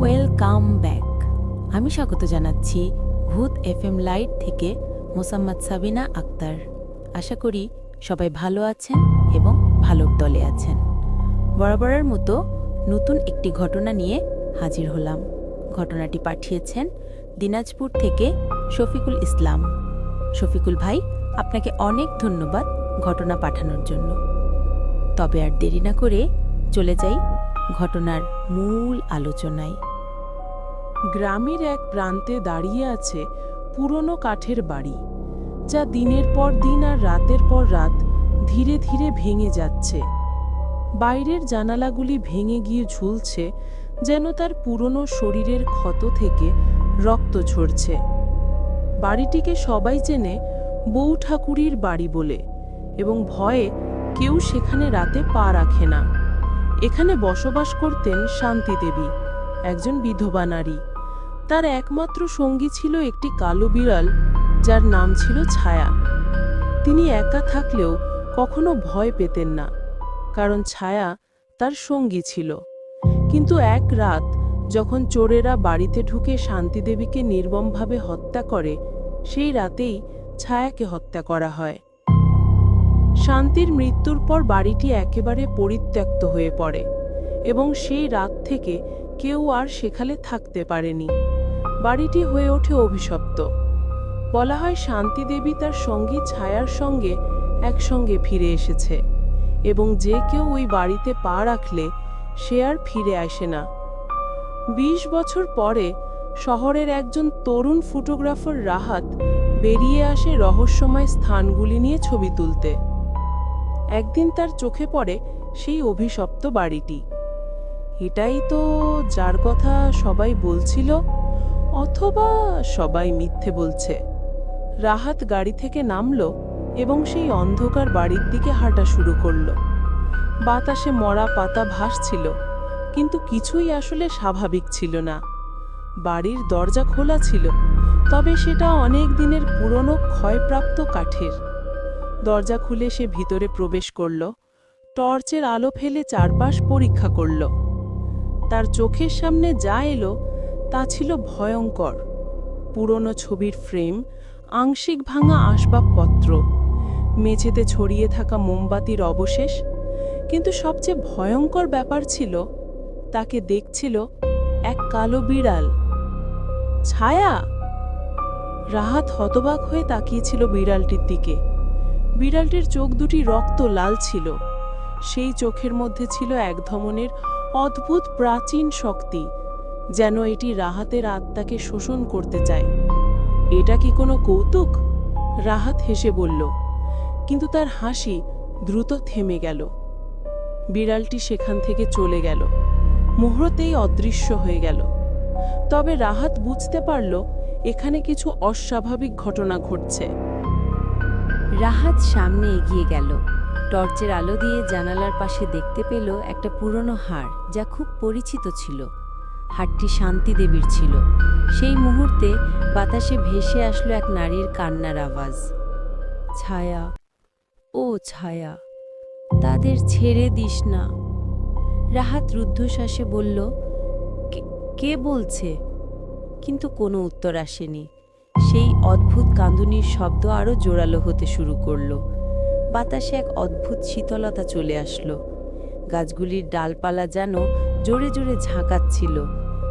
Welcome back. আমি স্বাগত জানাচ্ছি ভূত এফএম লাইট থেকে মোসাম্মদ সাবিনা আক্তার। আশা করি সবাই ভালো আছেন এবং ভালোর দলে আছেন। বরাবরের মতো নতুন একটি ঘটনা নিয়ে হাজির হলাম। ঘটনাটি পাঠিয়েছেন দিনাজপুর থেকে শফিকুল ইসলাম। শফিকুল ভাই, আপনাকে অনেক ধন্যবাদ ঘটনা পাঠানোর জন্য। তবে আর দেরি না করে চলে যাই ঘটনার মূল আলোচনায়। গ্রামের এক প্রান্তে দাঁড়িয়ে আছে পুরনো কাঠের বাড়ি, যা দিনের পর দিন আর রাতের পর রাত ধীরে ধীরে ভেঙে যাচ্ছে। বাইরের জানালাগুলি ভেঙে গিয়ে ঝুলছে, যেন তার পুরনো শরীরের ক্ষত থেকে রক্ত ঝরছে। বাড়িটিকে সবাই চেনে বউ ঠাকুরির বাড়ি বলে, এবং ভয়ে কেউ সেখানে রাতে পা রাখে না। এখানে বসবাস করতেন শান্তি দেবী, একজন বিধবা নারী। তার একমাত্র সঙ্গী ছিল একটি কালো বিড়াল, যার নাম ছিল ছায়া। তিনি একা থাকলেও কখনো ভয় পেতেন না, কারণ ছায়া তার সঙ্গী ছিল। কিন্তু এক রাত যখন চোরেরা বাড়িতে ঢুকে শান্তি দেবীকে নির্মমভাবে হত্যা করে, সেই রাতেই ছায়াকে হত্যা করা হয়। শান্তির মৃত্যুর পর বাড়িটি একেবারে পরিত্যক্ত হয়ে পড়ে, এবং সেই রাত থেকে কেউ আর সেখানে থাকতে পারেনি। বাড়িটি হয়ে ওঠে অভিশপ্ত। বলা হয় শান্তি দেবী তার সঙ্গী ছায়ার সঙ্গে একসঙ্গে ফিরে এসেছে, এবং যে কেউ ওই বাড়িতে পা রাখলে সে আর ফিরে আসে না। ২০ বছর পরে শহরের একজন তরুণ ফটোগ্রাফার রাহাত বেরিয়ে আসে রহস্যময় স্থানগুলি নিয়ে ছবি তুলতে। একদিন তার চোখে পড়ে সেই অভিশপ্ত বাড়িটি। এটাই তো যার কথা সবাই বলছিল, অথবা সবাই মিথ্যে বলছে। রাহাত গাড়ি থেকে নামলো এবং সেই অন্ধকার বাড়ির দিকে হাঁটা শুরু করলো। বাতাসে মরা পাতা ভাসছিল, কিন্তু কিছুই আসলে স্বাভাবিক ছিল না। বাড়ির দরজা খোলা ছিল, তবে সেটা অনেক দিনের পুরনো ক্ষয়প্রাপ্ত কাঠের। দরজা খুলে সে ভিতরে প্রবেশ করল, টর্চের আলো ফেলে চারপাশ পরীক্ষা করল। তার চোখের সামনে যা এলো তা ছিল ভয়ঙ্কর। পুরনো ছবির ফ্রেম, আংশিক ভাঙা আসবাবপত্র, মেঝেতে ছড়িয়ে থাকা মোমবাতির অবশেষ। কিন্তু সবচেয়ে ভয়ঙ্কর ব্যাপার ছিল, তাকে দেখছিল এক কালো বিড়াল। ছায়া! রাহাত হতবাক হয়ে তাকিয়েছিল বিড়ালটির দিকে। বিড়ালটির চোখ দুটি রক্ত লাল ছিল। সেই চোখের মধ্যে ছিল এক ধরনের অদ্ভুত প্রাচীন শক্তি, যেন এটি রাহাতের আত্মাকে শোষণ করতে চায়। এটা কি কোনো কৌতুক? রাহাত হেসে বলল, কিন্তু তার হাসি দ্রুত থেমে গেল। বিড়ালটি সেখান থেকে চলে গেল, মুহূর্তেই অদৃশ্য হয়ে গেল। তবে রাহাত বুঝতে পারল এখানে কিছু অস্বাভাবিক ঘটনা ঘটছে। রাহাত সামনে এগিয়ে গেল। টর্চের আলো দিয়ে জানালার পাশে দেখতে পেল একটা পুরনো হাড়, যা খুব পরিচিত ছিল। হাড়টি শান্তি দেবীর ছিল। সেই মুহূর্তে বাতাসে ভেসে আসলো এক নারীর কান্নার আওয়াজ। ছায়া, ও ছায়া, তাদের ছেড়ে দিস না। রাহাত রুদ্ধশ্বাসে বলল, কে বলছে? কিন্তু কোনো উত্তর আসেনি। সেই অদ্ভুত কাঁদুনির শব্দ আরো জোরালো হতে শুরু করলো। বাতাসে এক অদ্ভুত শীতলতা চলে আসলো। গাছগুলির ডালপালা যেন জোরে জোরে ঝাঁকাচ্ছিল,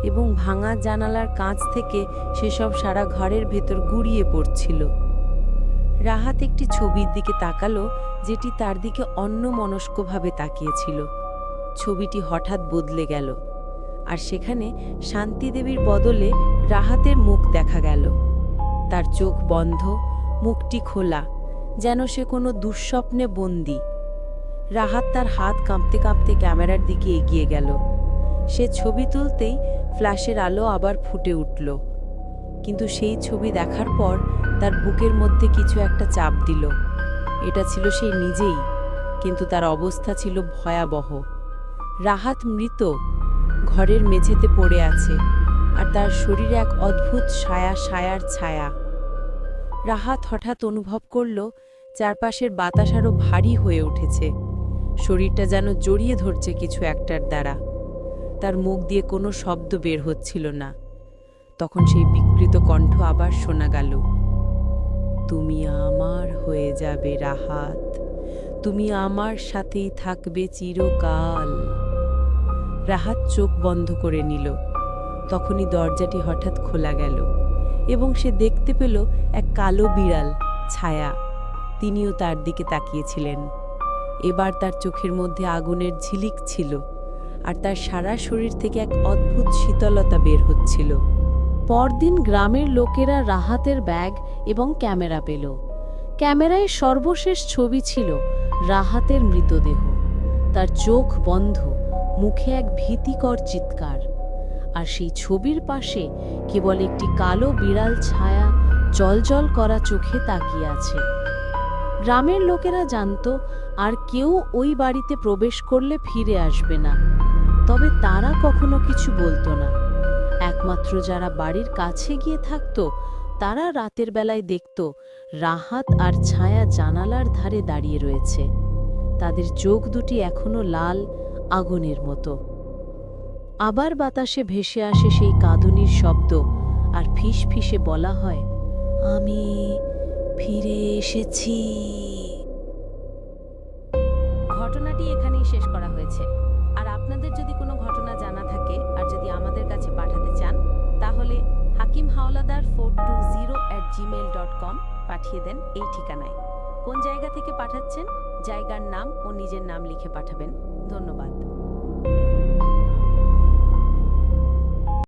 এবং ভাঙা জানালার কাঁচ থেকে সেসব সারা ঘরের ভেতর গুড়িয়ে পড়ছিল। রাহাত একটি ছবির দিকে তাকালো, যেটি তার দিকে অন্যমনস্কভাবে তাকিয়েছিল। ছবিটি হঠাৎ বদলে গেল, আর সেখানে শান্তি দেবীর বদলে রাহাতের মুখ দেখা গেল। তার চোখ বন্ধ, মুখটি খোলা, যেন সে কোনো দুঃস্বপ্নে বন্দী। রাহাত তার হাত কাঁপতে কাঁপতে ক্যামেরার দিকে এগিয়ে গেল। সে ছবি তুলতেই ফ্ল্যাশের আলো আবার ফুটে উঠল। কিন্তু সেই ছবি দেখার পর তার বুকের মধ্যে কিছু একটা চাপ দিল। এটা ছিল সে নিজেই, কিন্তু তার অবস্থা ছিল ভয়াবহ। রাহাত মৃত, ঘরের মেঝেতে পড়ে আছে, আর তার শরীরে এক অদ্ভুত সায়ার ছায়া। রাহাত হঠাৎ অনুভব করল চারপাশের বাতাস আরো ভারী হয়ে উঠেছে। শরীরটা যেন জড়িয়ে ধরছে কিছু একটার দ্বারা। তার মুখ দিয়ে কোনো শব্দ বের হচ্ছিল না। তখন সেই বিকৃত কণ্ঠ আবার শোনা গেল, তুমি আমার হয়ে যাবে রাহাত, তুমি আমার সাথেই থাকবে চিরকাল। রাহাত চোখ বন্ধ করে নিল। তখনই দরজাটি হঠাৎ খোলা গেল এবং সে দেখতে পেল এক কালো বিড়াল ছায়া। তিনিও তার দিকে তাকিয়েছিলেন। এবার তার চোখের মধ্যে আগুনের ঝিলিক ছিল, আর তার সারা শরীর থেকে এক অদ্ভুত শীতলতা বের হচ্ছিল। পরদিন গ্রামের লোকেরা রাহাতের ব্যাগ এবং ক্যামেরা পেল। ক্যামেরায় সর্বশেষ ছবি ছিল রাহাতের মৃতদেহ, তার চোখ বন্ধ, মুখে এক ভীতিকর চিৎকার। আর সেই ছবির পাশে কেবল একটি কালো বিড়াল ছায়া জলজল করা চোখে তাকিয়ে আছে। গ্রামের লোকেরা জানত আর কেউ ওই বাড়িতে প্রবেশ করলে ফিরে আসবে না, তবে তারা কখনো কিছু বলতো না। একমাত্র যারা বাড়ির কাছে গিয়ে থাকতো তারা রাতের বেলায় দেখত রাহাত আর ছায়া জানালার ধারে দাঁড়িয়ে রয়েছে। তাদের চোখ দুটি এখনো লাল আগুনের মতো। আবার বাতাসে ভেসে আসে সেই কাঁদুনির শব্দ, আর ফিস ফিসে বলা হয়, আমি ফিরে এসেছি। ঘটনাটি এখানেই শেষ করা হয়েছে। আর আপনাদের যদি কোনো ঘটনা জানা থাকে আর যদি আমাদের কাছে পাঠাতে চান, তাহলে hakimhawladar420@gmail.com পাঠিয়ে দেন এই ঠিকানায়। কোন জায়গা থেকে পাঠাচ্ছেন, জায়গার নাম ও নিজের নাম লিখে পাঠাবেন। ধন্যবাদ।